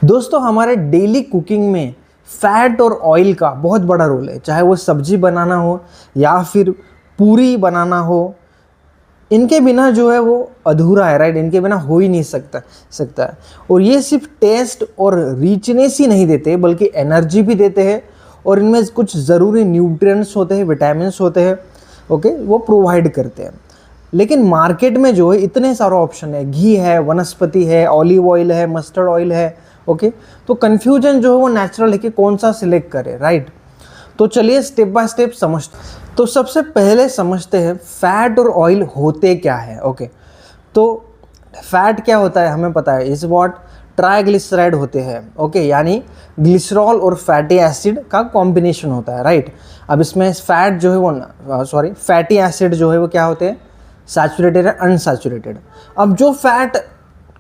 दोस्तों हमारे daily cooking में फैट और ऑयल का बहुत बड़ा रोल है। चाहे वो सब्जी बनाना हो या फिर पूरी बनाना हो, इनके बिना जो है वो अधूरा है, राइट। इनके बिना हो ही नहीं सकता है। और ये सिर्फ टेस्ट और रिचनेस ही नहीं देते बल्कि एनर्जी भी देते हैं, और इनमें कुछ ज़रूरी न्यूट्रिएंट्स होते हैं, विटामिन्स होते हैं, ओके, वो प्रोवाइड करते हैं। लेकिन मार्केट में जो है इतने सारे ऑप्शन है, घी है, वनस्पति है, ऑलिव ऑयल है, मस्टर्ड ऑयल है, ओके। तो कन्फ्यूजन जो है वो नेचुरल है कि कौन सा सिलेक्ट करें, राइट। तो चलिए स्टेप बाय स्टेप समझते। तो सबसे पहले समझते हैं फैट और ऑयल होते क्या है, ओके। तो फैट क्या होता है हमें पता है, इस व्हाट ट्राइग्लिसराइड होते हैं, ओके, यानी ग्लिसरॉल और फैटी एसिड का कॉम्बिनेशन होता है, राइट। अब इसमें फैट जो है वो फैटी एसिड जो है वो क्या होते हैं, सैचुरेटेड है, अनसैचुरेटेड। अब जो फैट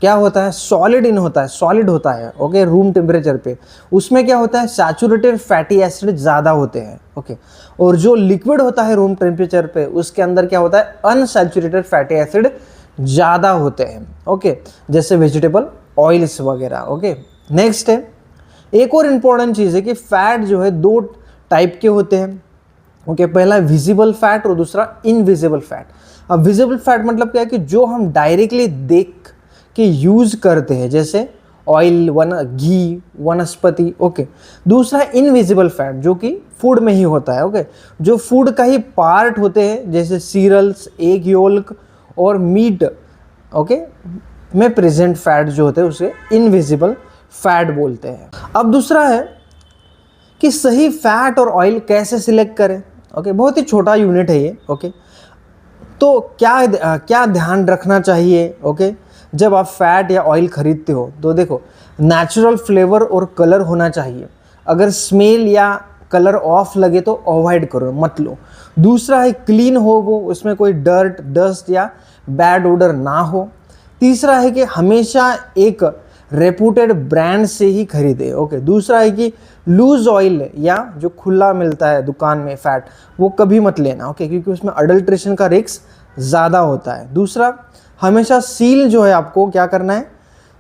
क्या होता है, सॉलिड होता है, ओके, रूम टेम्परेचर पे, उसमें क्या होता है, सैचुरेटेड फैटी एसिड ज़्यादा होते हैं, ओके। और जो लिक्विड होता है रूम टेम्परेचर पे, उसके अंदर क्या होता है, अनसैचुरेटेड फैटी एसिड ज़्यादा होते हैं, ओके, जैसे वेजिटेबल ऑयल्स वगैरह, ओके। नेक्स्ट है, एक और इम्पॉर्टेंट चीज़ है कि फैट जो है दो टाइप के होते हैं, ओके। पहला विजिबल फैट और दूसरा इनविजिबल फैट। अब विजिबल फैट मतलब क्या है कि जो हम डायरेक्टली देख के यूज़ करते हैं, जैसे ऑयल, घी, वनस्पति, ओके। दूसरा इनविजिबल फैट जो कि फूड में ही होता है, ओके, जो फूड का ही पार्ट होते हैं, जैसे सीरियल्स, एग योल्क और मीट, ओके, में प्रेजेंट फैट जो होते हैं उसे इनविजिबल फैट बोलते हैं। अब दूसरा है कि सही फैट और ऑयल कैसे सिलेक्ट करें, ओके। बहुत ही छोटा यूनिट है ये, ओके। तो क्या ध्यान रखना चाहिए, ओके, जब आप फैट या ऑयल खरीदते हो। तो देखो, नेचुरल फ्लेवर और कलर होना चाहिए। अगर स्मेल या कलर ऑफ लगे तो अवॉइड करो, मत लो। दूसरा है क्लीन हो वो, उसमें कोई डर्ट, डस्ट या बैड ओडर ना हो। तीसरा है कि हमेशा एक रेपुटेड ब्रांड से ही खरीदे, ओके। दूसरा है कि लूज ऑयल या जो खुला मिलता है दुकान में फैट, वो कभी मत लेना, ओके, क्योंकि उसमें अडल्ट्रेशन का रिस्क ज़्यादा होता है। दूसरा, हमेशा सील जो है आपको क्या करना है,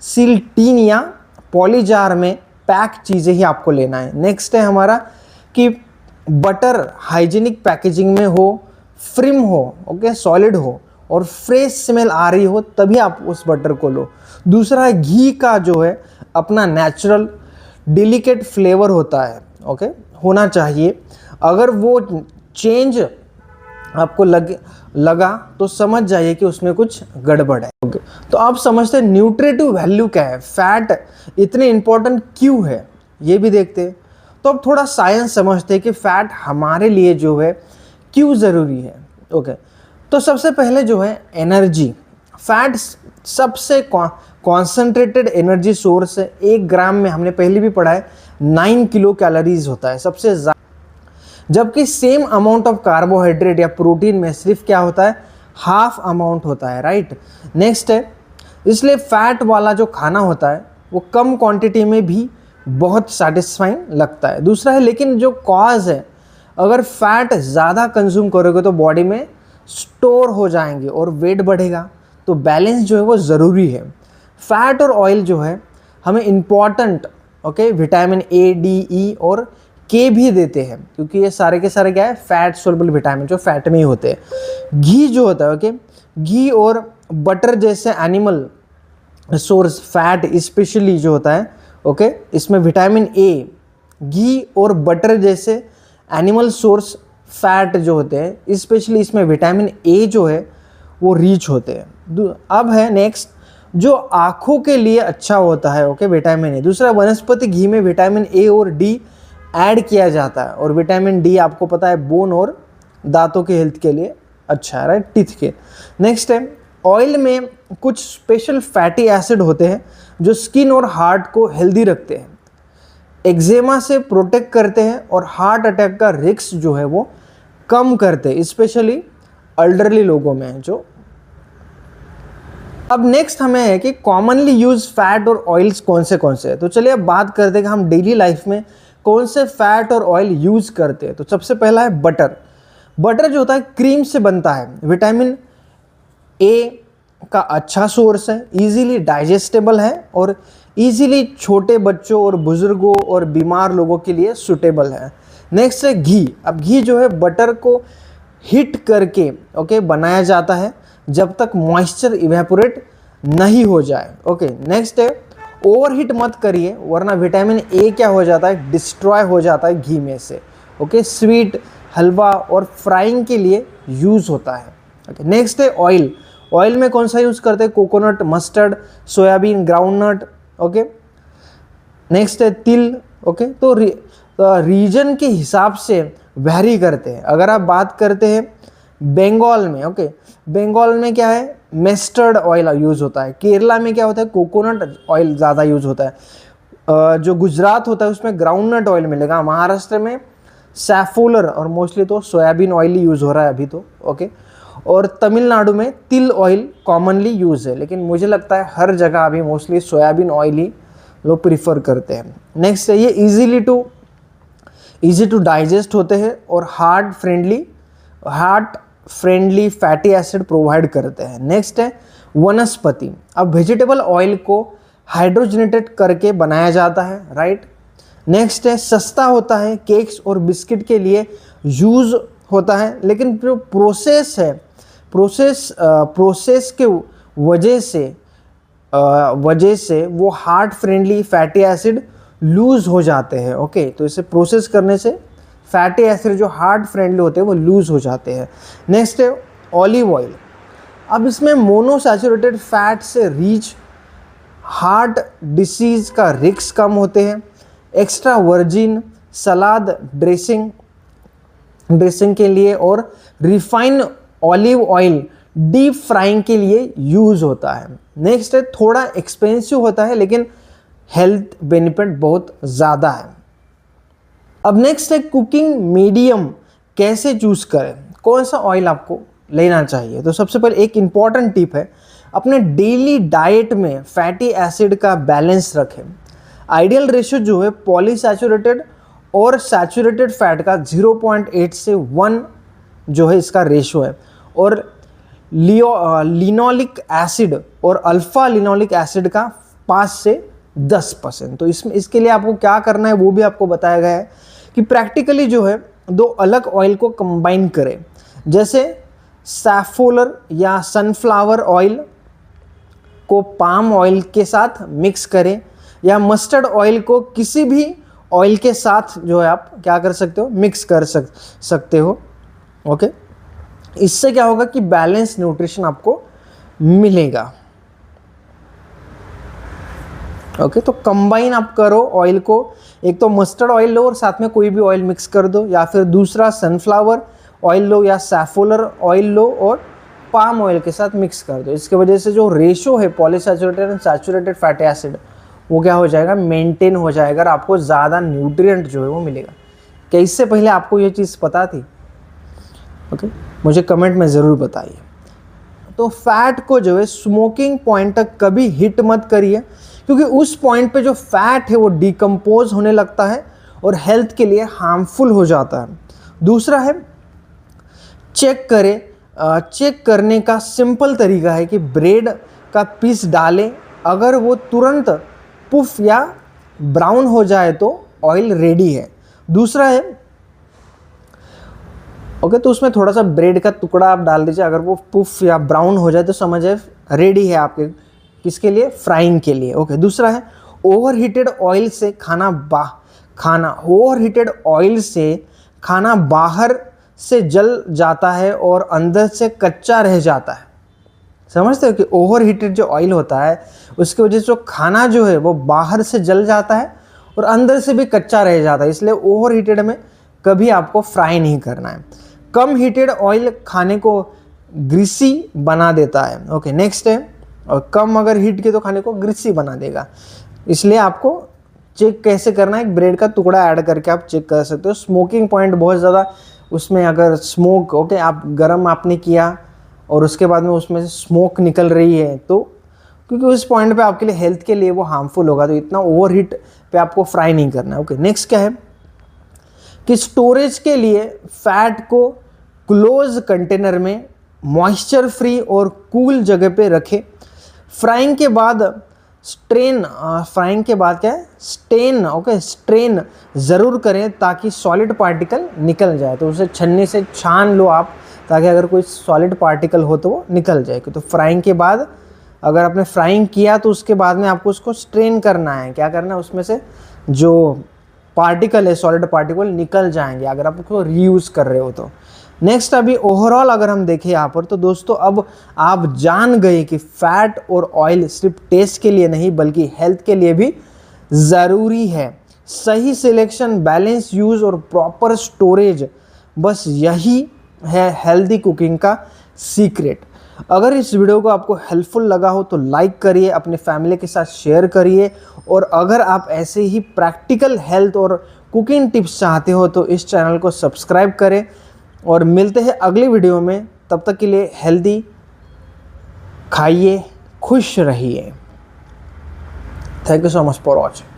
सील टीन या पॉली जार में पैक चीज़ें ही आपको लेना है। नेक्स्ट है हमारा कि बटर हाइजीनिक पैकेजिंग में हो, फ्रिम हो, ओके, सॉलिड हो और फ्रेश स्मेल आ रही हो, तभी आप उस बटर को लो। दूसरा है घी का जो है अपना नेचुरल डेलिकेट फ्लेवर होता है, ओके, होना चाहिए। अगर वो चेंज आपको लगा तो समझ जाइए कि उसमें कुछ गड़बड़ है, ओके। तो आप समझते हैं न्यूट्रिटिव वैल्यू क्या है, फैट इतने इंपॉर्टेंट क्यों है, ये भी देखते हैं। तो अब थोड़ा साइंस समझते हैं कि फैट हमारे लिए जो है क्यों ज़रूरी है, ओके। तो सबसे पहले जो है एनर्जी, फैट सबसे कॉन्सेंट्रेटेड एनर्जी सोर्स है। 1 ग्राम में हमने पहले भी पढ़ा है 9 किलो कैलोरीज होता है सबसे ज़्यादा, जबकि सेम अमाउंट ऑफ कार्बोहाइड्रेट या प्रोटीन में सिर्फ क्या होता है, हाफ अमाउंट होता है, राइट। नेक्स्ट है, इसलिए फैट वाला जो खाना होता है वो कम क्वांटिटी में भी बहुत सेटिस्फाइंग लगता है। दूसरा है, लेकिन जो कॉज है, अगर फैट ज़्यादा कंज्यूम करोगे तो बॉडी में स्टोर हो जाएंगे और वेट बढ़ेगा। तो बैलेंस जो है वो ज़रूरी है। फैट और ऑयल जो है हमें important, okay, vitamin A, D, E और के भी देते हैं, क्योंकि ये सारे के सारे क्या है, फैट सोल्युबल विटामिन जो फैट में ही होते हैं। घी जो होता है, ओके, घी और बटर जैसे एनिमल सोर्स फैट स्पेशली जो होता है, ओके, इसमें विटामिन ए, घी और बटर जैसे एनिमल सोर्स फैट जो होते हैं, स्पेशली इसमें विटामिन ए जो है वो रिच होते हैं। अब है नेक्स्ट, जो आँखों के लिए अच्छा होता है, ओके, विटामिन ए। दूसरा, वनस्पति घी में विटामिन ए और डी ऐड किया जाता है, और विटामिन डी आपको पता है बोन और दांतों के हेल्थ के लिए अच्छा है, राइट, टीथ के। नेक्स्ट है, ऑयल में कुछ स्पेशल फैटी एसिड होते हैं जो स्किन और हार्ट को हेल्दी रखते हैं, एक्जेमा से प्रोटेक्ट करते हैं और हार्ट अटैक का रिस्क जो है वो कम करते हैं, स्पेशली एल्डरली लोगों में जो। अब नेक्स्ट हमें है कि कॉमनली यूज फैट और ऑयल्स कौन से हैं। तो चलिए अब बात करते हैं कि हम डेली लाइफ में कौन से फैट और ऑयल यूज करते हैं। तो सबसे पहला है बटर। बटर जो होता है क्रीम से बनता है, विटामिन ए का अच्छा सोर्स है, इजीली डाइजेस्टेबल है और इजीली छोटे बच्चों और बुजुर्गों और बीमार लोगों के लिए सुटेबल है। नेक्स्ट है घी। अब घी जो है बटर को हीट करके ओके बनाया जाता है जब तक मॉइस्चर इवेपोरेट नहीं हो जाए। ओके नेक्स्ट है ओवरहीट मत करिए वरना विटामिन ए क्या हो जाता है, डिस्ट्रॉय हो जाता है घी में से। ओके स्वीट, हलवा और फ्राइंग के लिए यूज़ होता है। ओके नेक्स्ट है ऑयल। ऑयल में कौन सा यूज़ करते हैं, coconut, mustard, soybean, groundnut. Okay next है तिल। ओके तो रीजन के हिसाब से वैरी करते हैं। अगर आप बात करते हैं बंगाल में, ओके बंगाल में क्या है, मस्टर्ड ऑयल यूज़ होता है। केरला में क्या होता है, कोकोनट ऑयल ज़्यादा यूज़ होता है। जो गुजरात होता है उसमें ग्राउंडनट ऑयल मिलेगा। महाराष्ट्र में सैफोलर और मोस्टली तो सोयाबीन ऑयल ही यूज़ हो रहा है अभी तो। ओके और तमिलनाडु में तिल ऑयल कॉमनली यूज़ है, लेकिन मुझे लगता है हर जगह अभी मोस्टली सोयाबीन ऑयल ही लोग प्रीफर करते हैं। नेक्स्ट है ये ईजी टू डाइजेस्ट होते हैं और heart friendly fatty acid provide करते हैं। नेक्स्ट है वनस्पति। अब वेजिटेबल ऑयल को हाइड्रोजनेटेड करके बनाया जाता है, राइट। नेक्स्ट है सस्ता होता है, केक्स और बिस्किट के लिए यूज़ होता है, लेकिन जो प्रोसेस है प्रोसेस के वजह से वो heart friendly fatty acid loose हो जाते हैं। ओके तो इसे प्रोसेस करने से फैटी एसिड जो हार्ट फ्रेंडली होते हैं वो लूज़ हो जाते हैं। नेक्स्ट है ऑलिव ऑयल। अब इसमें मोनोसैचुरेटेड फैट से रिच हार्ट डिसीज़ का रिस्क कम होते हैं। एक्स्ट्रा वर्जिन सलाद ड्रेसिंग के लिए और refined olive oil deep frying के लिए यूज़ होता है। नेक्स्ट है थोड़ा एक्सपेंसिव होता है लेकिन हेल्थ बेनिफिट बहुत ज़्यादा है। अब नेक्स्ट है कुकिंग मीडियम कैसे चूज़ करें, कौन सा ऑयल आपको लेना चाहिए। तो सबसे पहले एक इम्पॉर्टेंट टिप है, अपने डेली डाइट में फैटी एसिड का बैलेंस रखें। आइडियल रेशियो जो है पॉलीसैचुरेटेड और सैचुरेटेड फैट का 0.8 से 1 जो है इसका रेशियो है, और लिनोलिक एसिड और अल्फा लिनोलिक एसिड का 5 से 10%। तो इसके लिए आपको क्या करना है वो भी आपको बताया गया है कि प्रैक्टिकली जो है दो अलग ऑयल को कंबाइन करें, जैसे सैफोलर या सनफ्लावर ऑयल को पाम ऑयल के साथ मिक्स करें, या मस्टर्ड ऑयल को किसी भी ऑयल के साथ जो है आप क्या कर सकते हो, मिक्स कर सकते हो। ओके इससे क्या होगा कि बैलेंस न्यूट्रिशन आपको मिलेगा। ओके तो कंबाइन आप करो ऑयल को, एक तो मस्टर्ड ऑयल लो और साथ में कोई भी ऑयल मिक्स कर दो, या फिर दूसरा सनफ्लावर ऑयल लो या सैफोलर ऑयल लो और पाम ऑयल के साथ मिक्स कर दो। इसके वजह से जो रेशो है polyunsaturated and saturated fatty acid वो क्या हो जाएगा, मेंटेन हो जाएगा और आपको ज़्यादा न्यूट्रिएंट जो है वो मिलेगा। क्या इससे पहले आपको ये चीज़ पता थी? ओके मुझे कमेंट में ज़रूर बताइए। तो फैट को जो है स्मोकिंग पॉइंट तक कभी हिट मत करिए, क्योंकि उस पॉइंट पे जो फैट है वो डिकम्पोज होने लगता है और हेल्थ के लिए हार्मफुल हो जाता है। दूसरा है चेक करने का सिंपल तरीका है कि ब्रेड का पीस डालें, अगर वो तुरंत पुफ या ब्राउन हो जाए तो ऑयल रेडी है। दूसरा है ओके तो उसमें थोड़ा सा ब्रेड का टुकड़ा आप डाल दीजिए, अगर वो पुफ या ब्राउन हो जाए तो समझिए रेडी है आपके किसके लिए, फ्राइंग के लिए। ओके दूसरा है ओवरहीटेड ऑयल से खाना बाहर से जल जाता है और अंदर से कच्चा रह जाता है। समझते हो कि ओवरहीटेड जो ऑयल होता है उसकी वजह से जो खाना जो है वो बाहर से जल जाता है और अंदर से भी कच्चा रह जाता है, इसलिए ओवरहीटेड में कभी आपको फ्राई नहीं करना है। कम हीटेड ऑयल खाने को ग्रीसी बना देता है। ओके नेक्स्ट है, और कम अगर हीट के तो खाने को ग्रीसी बना देगा, इसलिए आपको चेक कैसे करना है, एक ब्रेड का टुकड़ा ऐड करके आप चेक कर सकते हो। स्मोकिंग पॉइंट बहुत ज़्यादा उसमें अगर स्मोक ओके आप गर्म आपने किया और उसके बाद में उसमें से स्मोक निकल रही है तो क्योंकि उस पॉइंट पे आपके लिए हेल्थ के लिए वो हार्मफुल होगा, तो इतना ओवरहीट पे आपको फ्राई नहीं करना है। ओके नेक्स्ट क्या है कि स्टोरेज के लिए फैट को क्लोज कंटेनर में मॉइस्चर फ्री और कूल जगह पे रखें। फ्राइंग के बाद स्ट्रेन, फ्राइंग के बाद क्या है, स्टेन, ओके, स्ट्रेन ज़रूर करें ताकि सॉलिड पार्टिकल निकल जाए। तो उसे छन्नी से छान लो आप, ताकि अगर कोई सॉलिड पार्टिकल हो तो वो निकल जाए। तो फ्राइंग के बाद अगर आपने फ्राइंग किया तो उसके बाद में आपको उसको स्ट्रेन करना है। क्या करना है, उसमें से जो पार्टिकल है, सॉलिड पार्टिकल निकल जाएंगे अगर आप उसको रीयूज़ कर रहे हो तो। नेक्स्ट अभी ओवरऑल अगर हम देखें यहाँ पर, तो दोस्तों अब आप जान गए कि फैट और ऑयल सिर्फ टेस्ट के लिए नहीं बल्कि हेल्थ के लिए भी ज़रूरी है। सही सिलेक्शन, बैलेंस यूज़ और प्रॉपर स्टोरेज, बस यही है हेल्दी कुकिंग का सीक्रेट। अगर इस वीडियो को आपको हेल्पफुल लगा हो तो लाइक करिए, अपने फैमिली के साथ शेयर करिए, और अगर आप ऐसे ही प्रैक्टिकल हेल्थ और कुकिंग टिप्स चाहते हो तो इस चैनल को सब्सक्राइब करें। और मिलते हैं अगली वीडियो में, तब तक के लिए हेल्दी खाइए, खुश रहिए। Thank you so much for watching.